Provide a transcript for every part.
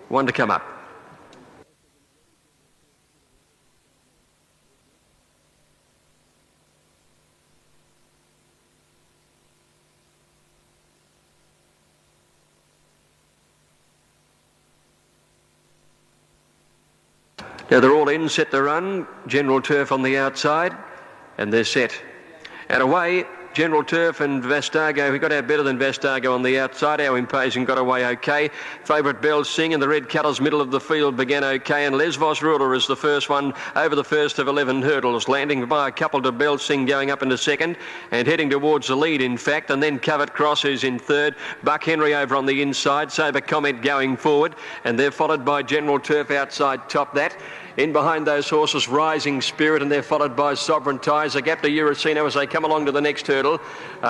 one to come up. Now they're all in, set to run. General Turf on the outside, and they're set. And away, General Turf and Vastago, who got out better than Vastago on the outside. Our Imposing got away okay. Favourite Bell Sing and the Red Cutters middle of the field began okay, and Lesvos Ruler is the first one over the first of 11 hurdles, landing by a couple to Bell Sing going up into second and heading towards the lead in fact, and then Covert Cross who's in third. Buck Henry over on the inside, Sober Comment going forward, and they're followed by General Turf outside top that. In behind those horses, Rising Spirit, and they're followed by Sovereign Ties. A gap to Eurocino as they come along to the next hurdle.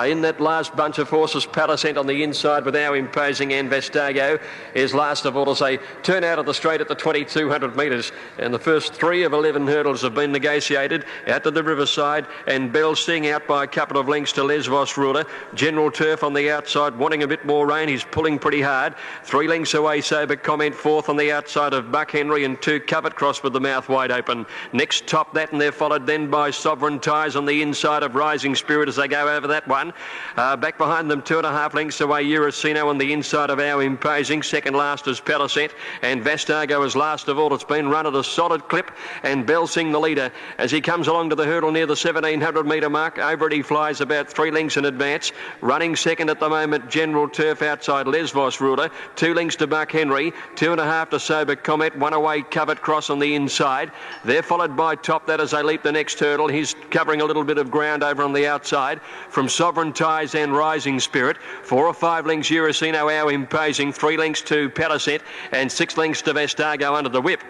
In that last bunch of horses, Palicent on the inside with Our Imposing and Vastago is last of all as they turn out of the straight at the 2,200 metres. And the first 3 of 11 hurdles have been negotiated out to the riverside, and Bell Sing out by a couple of lengths to Lesvos Ruler. General Turf on the outside wanting a bit more rain. He's pulling pretty hard. 3 lengths away, Sober Comment fourth on the outside of Buck Henry, and 2 Covert Cross with the mouth wide open. Next top that, and they're followed then by Sovereign Ties on the inside of Rising Spirit as they go over that one. Back behind them 2.5 lengths away, Eurocino on the inside of Our Imposing. Second last is Palicent, and Vastago is last of all. It's been run at a solid clip, and Bell Sing the leader as he comes along to the hurdle near the 1,700 metre mark. Over it he flies about 3 lengths in advance. Running second at the moment, General Turf outside Lesvos Ruler. 2 lengths to Buck Henry, 2.5 to Sober Comment, 1 away Covert Cross on the inside. They're followed by top that as they leap the next hurdle. He's covering a little bit of ground over on the outside from Sovereign Ties and Rising Spirit. 4 or 5 lengths Eurocino, Our Imposing, 3 lengths to Palicent, and 6 lengths to Vastago under the whip.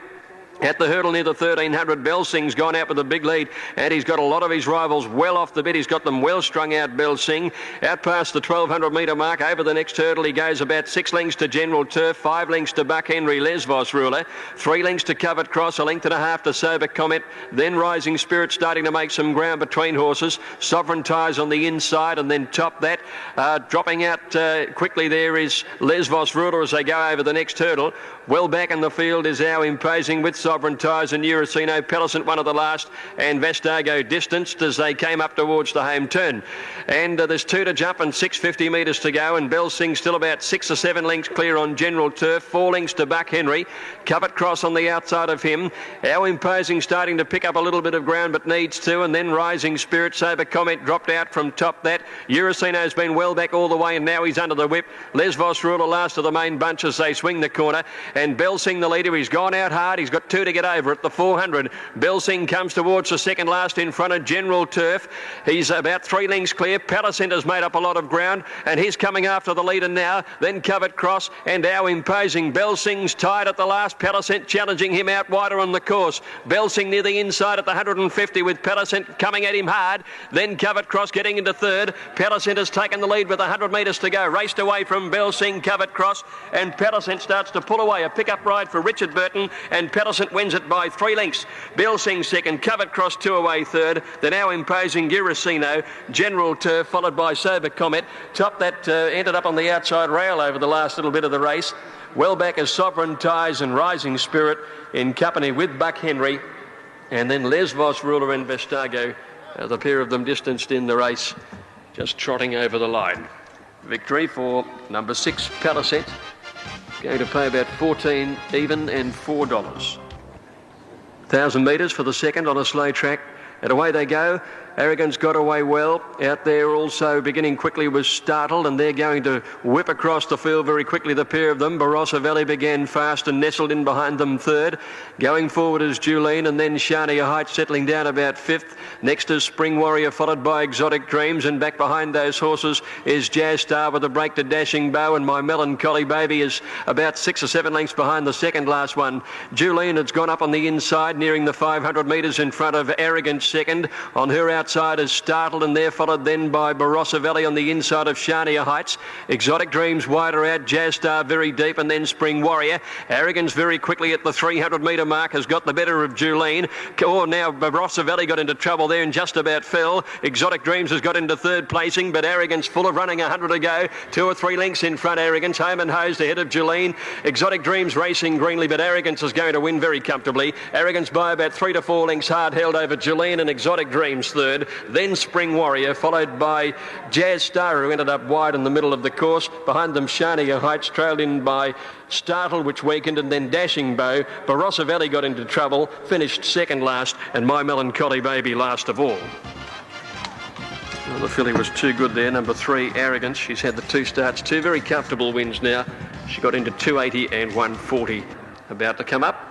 At the hurdle near the 1,300, Bell Sing's gone out with a big lead, and he's got a lot of his rivals well off the bit. He's got them well strung out, Bell Sing. Out past the 1,200 metre mark, over the next hurdle, he goes about 6 lengths to General Turf, 5 lengths to Buck Henry, Lesvos Ruler, 3 lengths to Covert Cross, 1.5 to Sober Comment, then Rising Spirit starting to make some ground between horses. Sovereign Ties on the inside, and then top that. Dropping out quickly there is Lesvos Ruler as they go over the next hurdle. Well back in the field is Our Imposing with Sovereign Ties and Eurocino. Palicent one of the last, and Vastago distanced as they came up towards the home turn. And there's 2 to jump and 650 metres to go, and Bell Sing still about 6 or 7 lengths clear on General Turf. 4 lengths to Buck Henry. Covert Cross on the outside of him. Our Imposing starting to pick up a little bit of ground but needs to, and then Rising Spirit. Sober Comment dropped out from top that. Eurocino's been well back all the way, and now he's under the whip. Lesvos Ruler last of the main bunch as they swing the corner, and Bell Sing the leader. He's gone out hard. He's got 2 to get over at the 400. Bell Sing comes towards the second last in front of General Turf. He's about 3 lengths clear. Palicent has made up a lot of ground, and he's coming after the leader now. Then Covert Cross and Our Imposing. Bell Sing's tied at the last. Palicent challenging him out wider on the course. Bell Sing near the inside at the 150 with Palicent coming at him hard. Then Covert Cross getting into third. Palicent has taken the lead with 100 metres to go. Raced away from Bell Sing, Covert Cross, and Palicent starts to pull away. A pick-up ride for Richard Burton, and Palicent wins it by 3 lengths. Bell Sing second, Covert Cross 2 away third, then Our Imposing, Eurocino, General Turf, followed by Sober Comment. Top that ended up on the outside rail over the last little bit of the race. Well back as Sovereign Ties and Rising Spirit in company with Buck Henry, and then Lesvos Ruler and Vastago, the pair of them distanced in the race, just trotting over the line. Victory for number 6, Palicent. Going to pay about 14 even and $4. 1,000 metres for the second on a slow track, and away they go. Arrogance got away well. Out there also beginning quickly was Startled, and they're going to whip across the field very quickly, the pair of them. Barossa Valley began fast and nestled in behind them third. Going forward is Julene, and then Shania Heights settling down about 5th. Next is Spring Warrior, followed by Exotic Dreams, and back behind those horses is Jazz Star with a break to Dashing Bow, and My Melancholy Baby is about 6 or 7 lengths behind the second last one. Julene has gone up on the inside, nearing the 500 metres in front of Arrogance finished second. On her outside is Startled, and they're followed then by Barossa Valley on the inside of Shania Heights. Exotic Dreams wider out, Jazz Star very deep, and then Spring Warrior. Arrogance very quickly at the 300 metre mark has got the better of Julene. Oh, now Barossa Valley got into trouble there and just about fell. Exotic Dreams has got into third placing, but Arrogance full of running, 100 to go. 2 or 3 lengths in front, Arrogance. Home and hosed ahead of Julene. Exotic Dreams racing greenly, but Arrogance is going to win very comfortably. Arrogance by about 3 to 4 lengths hard held over Julene, and Exotic Dreams third. Then Spring Warrior, followed by Jazz Star, who ended up wide in the middle of the course. Behind them, Shania Heights, trailed in by Startled, which weakened, and then Dashing Bow. Barossa Valley got into trouble, finished second last, and My Melancholy Baby last of all. Well, the filly was too good there, number 3, Arrogance. She's had the 2 starts, 2 very comfortable wins now. She got into 280 and 140. About to come up.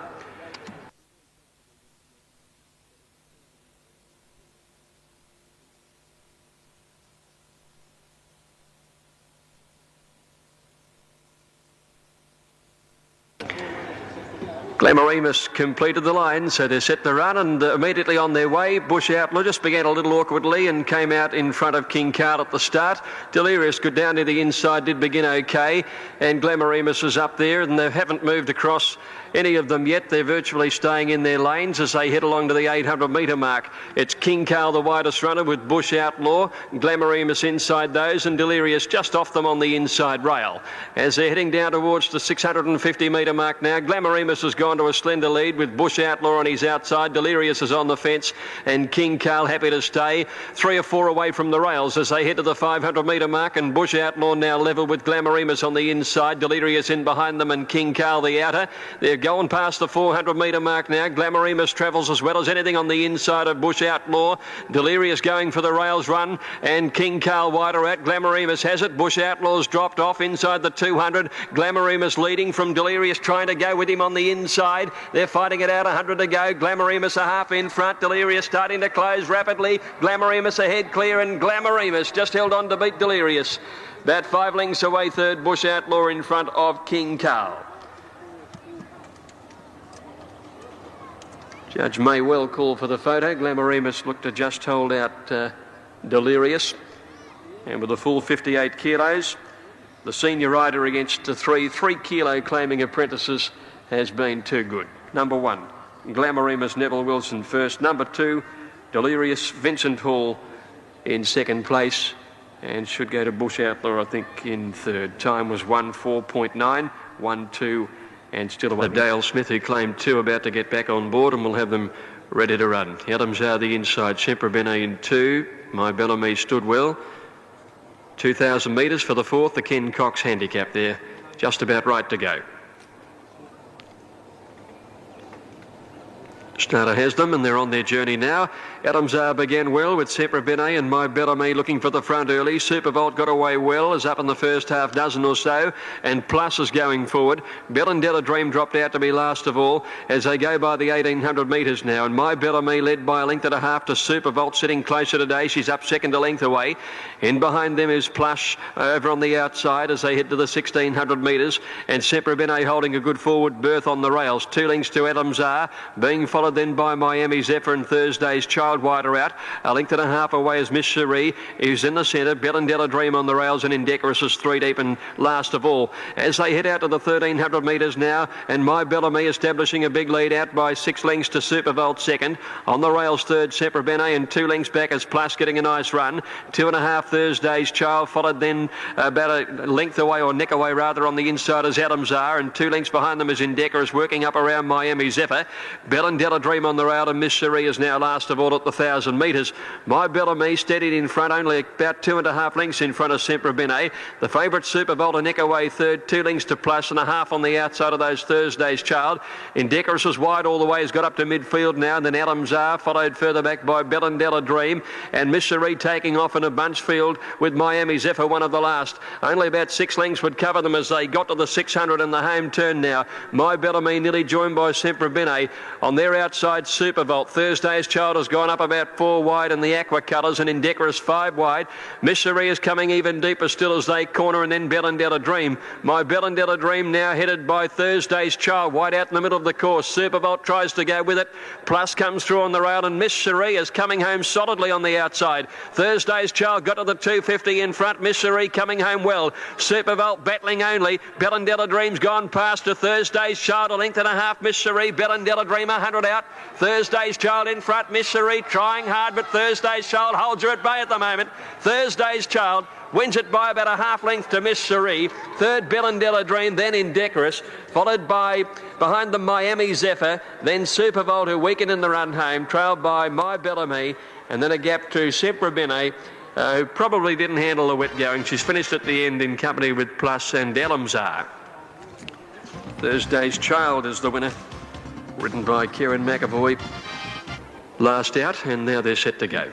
Glamoremus completed the line, so they set the run, and immediately on their way, Bush Outlaw just began a little awkwardly and came out in front of King Carl at the start. Delirious got down to the inside, did begin okay, and Glamoremus is up there, and they haven't moved across any of them yet. They're virtually staying in their lanes as they head along to the 800 metre mark. It's King Carl, the widest runner, with Bush Outlaw, Glamoremus inside those, and Delirious just off them on the inside rail. As they're heading down towards the 650 metre mark now, Glamoremus has gone to a slender lead with Bush Outlaw on his outside. Delirious is on the fence, and King Carl happy to stay 3 or 4 away from the rails as they head to the 500 metre mark, and Bush Outlaw now level with Glamoremus on the inside. Delirious in behind them, and King Carl the outer. They're going past the 400 metre mark now. Glamoremus travels as well as anything on the inside of Bush Outlaw. Delirious going for the rails run, and King Carl wider out. Glamoremus has it. Bush Outlaw's dropped off inside the 200. Glamoremus leading from Delirious, trying to go with him on the inside. They're fighting it out, 100 to go. Glamoremus a half in front. Delirious starting to close rapidly. Glamoremus ahead clear, and Glamoremus just held on to beat Delirious. About 5 lengths away third. Bush Outlaw in front of King Carl. Judge may well call for the photo. Glamoremus looked to just hold out Delirious. And with a full 58 kilos, the senior rider against the 3 kilo claiming apprentices has been too good. Number 1, Glamoremus, Neville Wilson first. Number 2, Delirious, Vincent Hall in second place, and should go to Bush Outlaw, I think, in third. Time was 1:04.9, 1:2. And still away. Dale Smith, who claimed 2, about to get back on board, and we'll have them ready to run. Adams are the inside. Sempre Bene in 2. My Bellamy stood well. 2,000 metres for the 4th. The Ken Cox handicap there. Just about right to go. Starter has them, and they're on their journey now. Adams began well with Sempre Bene and My Bellamy looking for the front early. Supervolt got away well, is up in the first half dozen or so, and Plus is going forward. Bellandella Dream dropped out to be last of all as they go by the 1,800 metres now, and My Bellamy led by a length and a half to Supervolt, sitting closer today. She's up second a length away. In behind them is Plush over on the outside as they head to the 1,600 metres, and Sempre Bene holding a good forward berth on the rails. 2 lengths to Adams being followed then by Miami Zephyr and Thursday's Child wider out. A length and a half away is Miss Cherie, who's in the centre. Bellandella Dream on the rails, and Indecorous is 3 deep and last of all. As they head out to the 1,300 metres now, and My Bellamy establishing a big lead out by 6 lengths to Supervolt second. On the rails third, Sempre Bene, and 2 lengths back as Plus getting a nice run. 2.5 Thursday's Child, followed then about a length away, or neck away rather, on the inside as Adams and 2 lengths behind them is Indecorous working up around Miami Zephyr. Bellandella Dream on the rail, and Miss Cherie is now last of all at the 1,000 metres. My Bellamy steadied in front, only about 2.5 lengths in front of Sempre Bene. The favourite Supervolt a neck away third, 2 lengths to Plus and a half on the outside of those Thursday's Child. Indecorous was wide all the way, has got up to midfield now, and then Adams followed further back by Bellandella Dream, and Miss Cherie taking off in a bunch field with Miami Zephyr, one of the last. Only about 6 lengths would cover them as they got to the 600 in the home turn now. My Bellamy nearly joined by Sempre Bene. On their outside Supervolt. Thursday's Child has gone up about 4 wide in the aqua colours, and Indecorous 5 wide. Mystery is coming even deeper still as they corner, and then Bellandella Dream. My Bellandella Dream now headed by Thursday's Child, wide out in the middle of the course. Supervolt tries to go with it. Plus comes through on the rail, and Mystery is coming home solidly on the outside. Thursday's Child got to the 250 in front. Mystery coming home well. Supervolt battling only. Bellandella Dream's gone past to Thursday's Child, a length and a half. Mystery, Bellandella Dream 100 out. Thursday's Child in front. Mystery trying hard, but Thursday's Child holds her at bay at the moment. Thursday's Child wins it by about a half length to Mystery. Third, Bellandella Dream, then Indecorous, followed by behind the Miami Zephyr, then Supervolt, who weakened in the run home, trailed by My Bellamy, and then a gap to Sempre Bene, who probably didn't handle the wet going. She's finished at the end in company with Plus and Elamzar. Thursday's Child is the winner, ridden by Kieran McAvoy. Last out, and now they're set to go.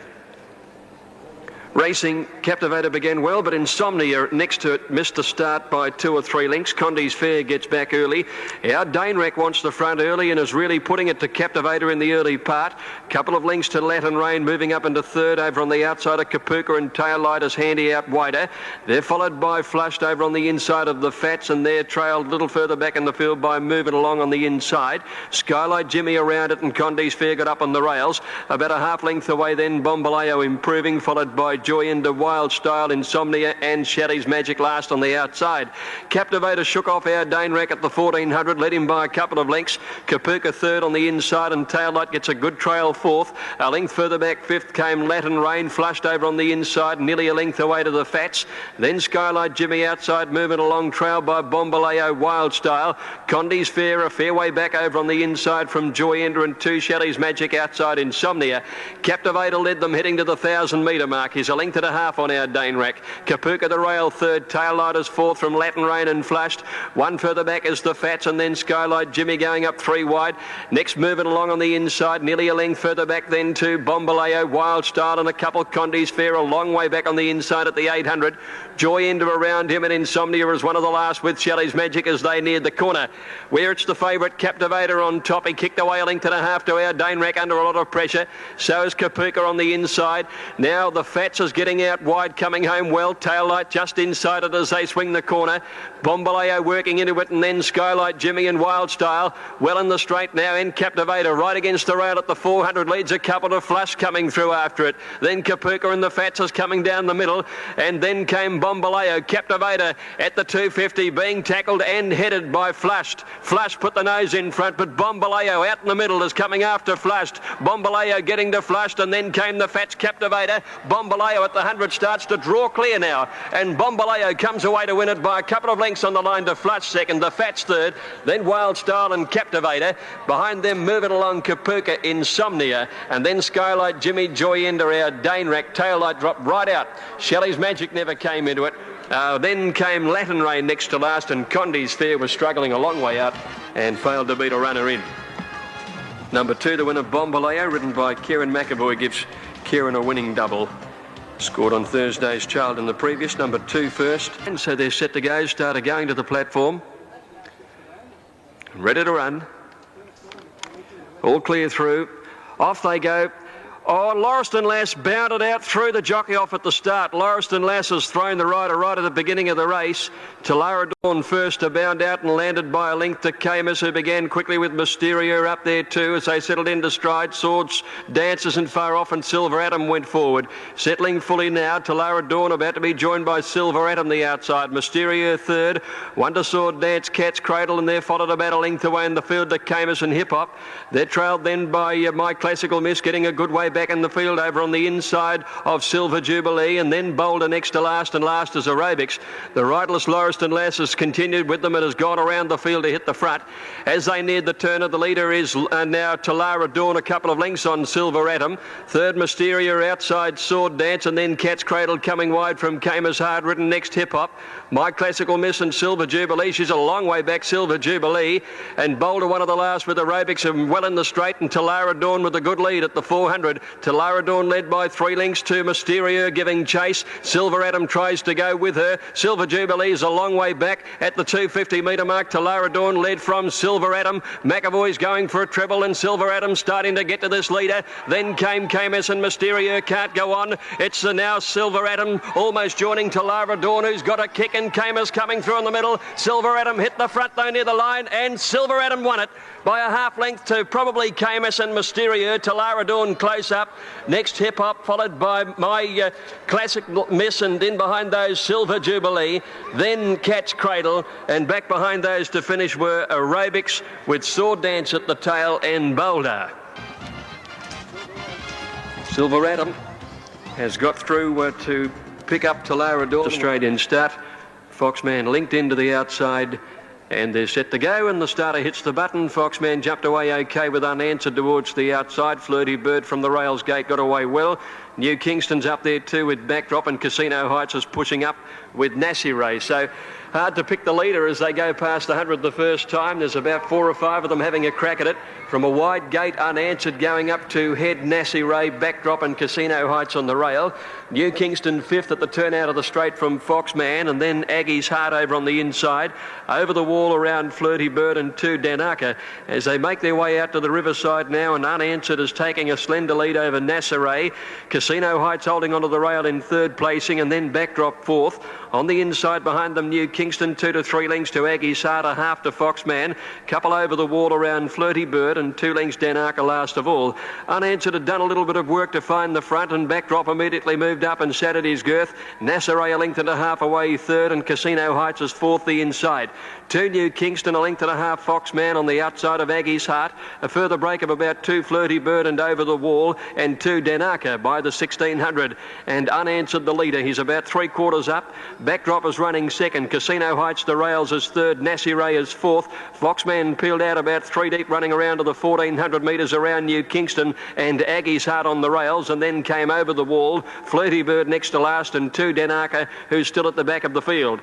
Racing, Captivator began well, but Insomnia next to it missed the start by 2 or 3 lengths. Condi's Fair gets back early. Our Danerac wants the front early and is really putting it to Captivator in the early part. Couple of lengths to Latin Rain, moving up into third over on the outside of Kapuka, and Tail Light is handy out wider. They're followed by Flushed over on the inside of the Fats, and they're trailed a little further back in the field by Moving Along on the inside. Skylight Jimmy around it, and Condi's Fair got up on the rails. About a half length away then, Bombaleo improving, followed by Joy into Wild Style, Insomnia, and Shelley's Magic last on the outside. Captivator shook off our Danerac at the 1400, led him by a couple of lengths. Kapuka third on the inside, and Tail Light gets a good trail fourth. A length further back fifth came Latin Rain, Flushed over on the inside, nearly a length away to the Fats. Then Skylight Jimmy outside, moving along, trailed by Bombaleo, Wild Style. Condi's Fair a fair way back over on the inside from Joy Ender, and 2 Shelley's Magic outside Insomnia. Captivator led them heading to the 1,000 metre mark. He's a length and a half on our Danerac. Kapuka the rail third, Tail Light is fourth from Latin Rain and Flushed. One further back is the Fats, and then Skylight Jimmy going up 3 wide. Next moving along on the inside, nearly a length further back then to Bombaleo, Wild Style, and a couple. Condi's Fair a long way back on the inside at the 800. Joy Ender around him, and Insomnia is one of the last with Shelley's Magic as they neared the corner. Where it's the favourite, Captivator on top. He kicked away a length and a half to our Danerac under a lot of pressure. So is Kapuka on the inside. Now the Fats is getting out wide, coming home well. Tail Light just inside it as they swing the corner. Bombaleo working into it, and then Skylight Jimmy and Wild Style well in the straight now, and Captivator right against the rail at the 400, leads a couple to Flush coming through after it. Then Kapuka and the Fats is coming down the middle, and then came Bombaleo. Captivator at the 250 being tackled and headed by Flushed. Flush put the nose in front, but Bombaleo out in the middle is coming after Flushed. Bombaleo getting to Flushed, and then came the Fats. Captivator. Bombaleo at the 100 starts to draw clear now, and Bombaleo comes away to win it by a couple of lengths on the line to Flush second, the Fats third, then Wild Style and Captivator. Behind them moving along Kapuka, Insomnia, and then Skylight Jimmy, Joy Ender, our Danerac. Tail Light dropped right out. Shelley's Magic never came into it. Then came Latin Rain next to last, and Condi's Fair was struggling a long way out and failed to beat a runner in. Number 2, the winner, Bombaleo, ridden by Kieran McAvoy, gives Kieran a winning double. Scored on Thursday's Child in the previous. Number 2 first. And so they're set to go. Starter going to the platform. Ready to run. All clear through. Off they go. Oh, Lauriston Lass bounded out through the jockey off at the start. Lauriston Lass has thrown the rider right at the beginning of the race. Talara Dawn first to bound out and landed by a length to Camus, who began quickly with Mysterio up there too as they settled into stride. Swords Dance isn't far off, and Silver Atom went forward. Settling fully now, Talara Dawn about to be joined by Silver Atom the outside. Mysterio third. Wonder Sword Dance, Cat's Cradle, and they're followed about a length away in the field to Camus and Hip Hop. They're trailed then by My Classical Miss, getting a good way back in the field over on the inside of Silver Jubilee, and then Boulder next to last, and last is Aerobics. The riderless Lauriston Lass has continued with them and has gone around the field to hit the front. As they neared the turn of the leader is now Talara Dawn, a couple of lengths on Silver Atom. Third, Mysteria outside Sword Dance, and then Cat's Cradle coming wide from Camus Hard Ridden. Next, Hip Hop. My Classical Miss and Silver Jubilee. She's a long way back, Silver Jubilee. And Boulder one of the last with Aerobics and well in the straight, and Talara Dawn with a good lead at the 400. Talara Dawn led by 3 lengths to Mysterio giving chase. Silver Adam tries to go with her. Silver Jubilee is a long way back at the 250 metre mark. Talara Dawn led from Silver Adam. McAvoy's going for a treble and Silver Adam starting to get to this leader. Then came Camus and Mysterio can't go on. It's now Silver Adam almost joining Talara Dawn, who's got a kick, and Camus coming through in the middle. Silver Adam hit the front though near the line, and Silver Adam won it by a half length to probably Camus and Mysterio. Talara Dawn close up. Next Hip Hop, followed by My Classic Miss, and in behind those Silver Jubilee. Then Cat's Cradle, and back behind those to finish were Aerobics with Sword Dance at the tail and Boulder. Silver Adam has got through to pick up Talara Dawn. Australian start. Foxman linked into the outside. And they're set to go, and the starter hits the button. Foxman jumped away okay with Unanswered towards the outside. Flirty Bird from the rails gate got away well. New Kingston's up there too with Backdrop, and Casino Heights is pushing up with Nassireh. So hard to pick the leader as they go past the 100 the first time. There's about 4 or 5 of them having a crack at it. From a wide gate, Unanswered going up to head Nassireh, Backdrop and Casino Heights on the rail. New Kingston 5th at the turn out of the straight from Foxman, and then Aggie's Heart over on the inside. Over the wall around Flirty Bird and 2 Danaka as they make their way out to the riverside now, and Unanswered is taking a slender lead over Nassireh. Casino Heights holding onto the rail in 3rd placing, and then Backdrop 4th. On the inside behind them, New Kingston 2 to 3 lengths to Aggie's Heart, a half to Foxman. Couple over the wall around Flirty Bird, and 2 lengths Danaka last of all. Unanswered had done a little bit of work to find the front, and Backdrop immediately moved up and sat at his girth. Nassireh a length and a half away 3rd, and Casino Heights is 4th the inside. 2 New Kingston, a length and a half Foxman on the outside of Aggie's Heart. A further break of about 2 Flirty Bird and over the wall, and 2 Danaka by the 1600. And Unanswered the leader. He's about 3/4 up. Backdrop is running 2nd. Casino Heights the rails is 3rd. Nassireh is 4th. Foxman peeled out about 3 deep, running around to the 1400 metres around New Kingston, and Aggie's Heart on the rails, and then came over the wall. Flirty Bird next to last, and 2 Danaka, who's still at the back of the field.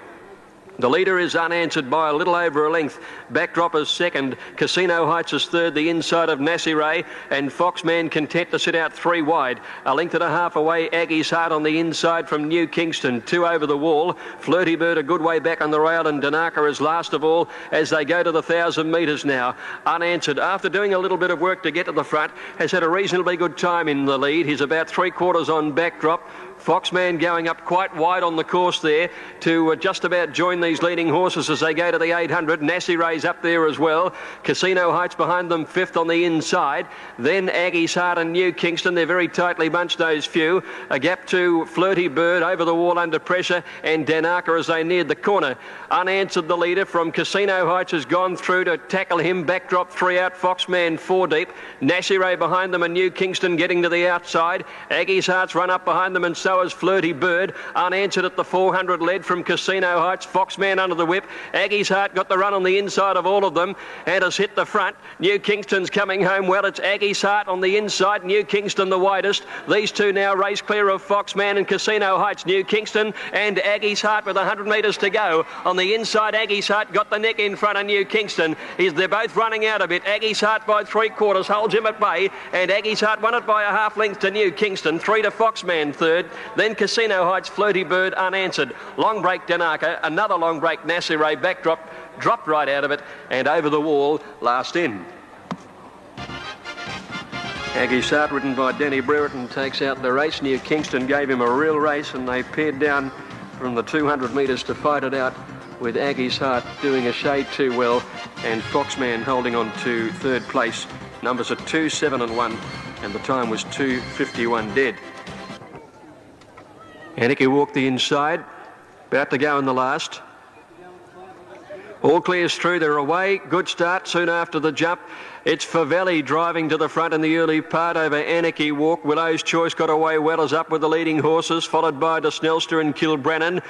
The leader is Unanswered by a little over a length. Backdrop is 2nd. Casino Heights is 3rd, the inside of Nassireh, and Foxman content to sit out 3 wide. A length and a half away, Aggie's Heart on the inside from New Kingston. 2 over the wall. Flirty Bird a good way back on the rail, and Danaka is last of all as they go to the 1,000 metres now. Unanswered, after doing a little bit of work to get to the front, has had a reasonably good time in the lead. He's about 3/4 on Backdrop. Foxman going up quite wide on the course there to just about join these leading horses as they go to the 800. Nassireh's up there as well. Casino Heights behind them 5th on the inside. Then Aggie's Heart and New Kingston. They're very tightly bunched, those few. A gap to Flirty Bird over the wall under pressure, and Danaka as they neared the corner. Unanswered the leader from Casino Heights has gone through to tackle him. Backdrop 3 out. Foxman 4 deep. Nassireh behind them, and New Kingston getting to the outside. Aggie's Heart's run up behind them, and so is Flirty Bird. Unanswered at the 400 led from Casino Heights. Foxman under the whip. Aggie's Heart got the run on the inside of all of them and has hit the front. New Kingston's coming home well. It's Aggie's Heart on the inside. New Kingston the widest. These two now race clear of Foxman and Casino Heights. New Kingston and Aggie's Heart with 100 metres to go. On the inside, Aggie's Heart got the neck in front of New Kingston. They're both running out a bit. Aggie's Heart by 3/4 holds him at bay, and Aggie's Heart won it by a half length to New Kingston. 3 to Foxman 3rd. Then Casino Heights, Flirty Bird, Unanswered. Long break Danaka, another long break Nassireh. Backdrop dropped right out of it and over the wall last in. Aggie's Heart, ridden by Danny Brereton, takes out the race. New Kingston gave him a real race, and they paired down from the 200 metres to fight it out, with Aggie's Heart doing a shade too well, and Foxman holding on to 3rd place. Numbers are 2, 7 and 1, and the time was 2:51 dead. Aniki walked the inside, about to go in the last. All clears through, they're away. Good start soon after the jump. It's Favelli driving to the front in the early part over Anarchy Walk. Willow's Choice got away well as up with the leading horses, followed by De Snelster and Kilbrennan.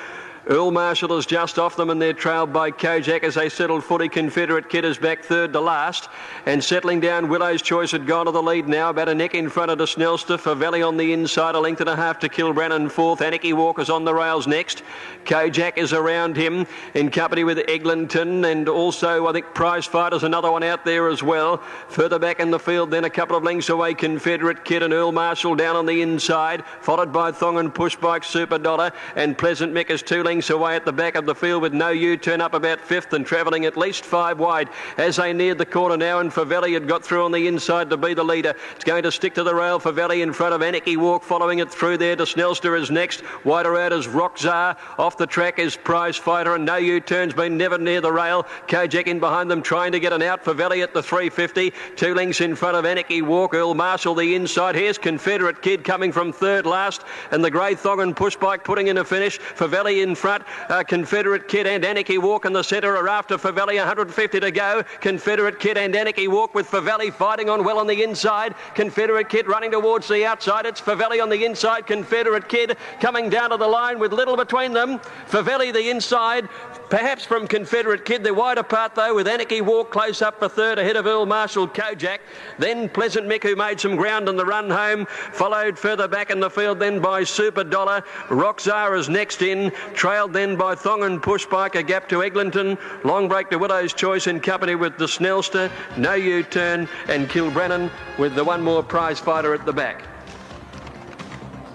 Earl Marshall is just off them and they're trailed by Kojak as they settled footy. Confederate Kid is back third to last. And settling down, Willow's Choice had gone to the lead now, about a neck in front of the Snellster. Favelli on the inside, a length and a half to Kilbrannan fourth. Anarchy Walker's on the rails next. Kojak is around him in company with Eglinton, and also I think Prize Fighter's another one out there as well. Further back in the field then, a couple of lengths away, Confederate Kid and Earl Marshall down on the inside, followed by Thong and Pushbike Super Dollar, and Pleasant Mick is 2 lengths away at the back of the field with No U-Turn up about fifth and travelling at least 5 wide as they neared the corner now, and Favelli had got through on the inside to be the leader. It's going to stick to the rail. Favelli in front of Anarchy Walk, following it through there to Snellster is next. Wider out is Rockzar. Off the track is Prize Fighter, and No U-Turn's been never near the rail. Kojak in behind them trying to get an out. Favelli at the 350. 2 lengths in front of Anarchy Walk. Earl Marshall the inside. Here's Confederate Kid coming from third last, and the grey Thong and Pushbike putting in a finish. Favelli in front. Confederate Kid and Anarchy Walk in the centre are after Favelli. 150 to go. Confederate Kid and Anarchy Walk with Favelli fighting on well on the inside. Confederate Kid running towards the outside. It's Favelli on the inside. Confederate Kid coming down to the line with little between them. Favelli the inside, perhaps from Confederate Kid. They're wide apart though, with Anarchy Walk close up for third ahead of Earl Marshall Kojak. Then Pleasant Mick, who made some ground on the run home, followed further back in the field then by Super Dollar. Rockzar is next in, trailed then by Thong and Pushbike, a gap to Eglinton. Long break to Willow's Choice in company with the Snellster, No U-Turn and Kilbrannan with the one more Prize Fighter at the back.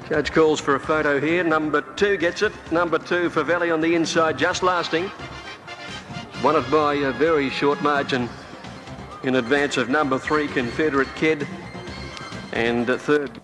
Judge calls for a photo here. Number 2 gets it. Number 2, Favelli on the inside, just lasting. Won it by a very short margin in advance of number 3, Confederate Kid. And third.